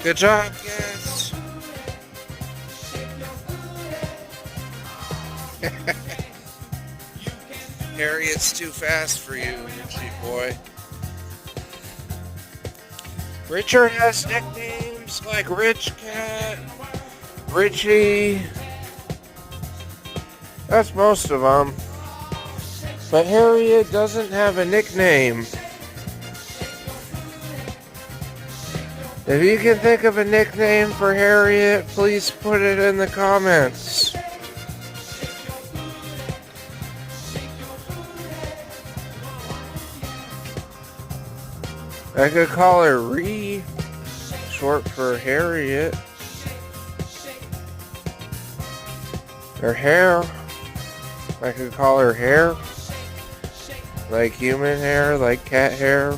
Good job, kids. Harriet's too fast for you, Richie boy. Richard has nicknames like Rich Cat, Richie. That's most of them. But Harriet doesn't have a nickname. If you can think of a nickname for Harriet, please put it in the comments. I could call her Ree, short for Harriet. Her hair, I could call her Hair, like human hair, like cat hair.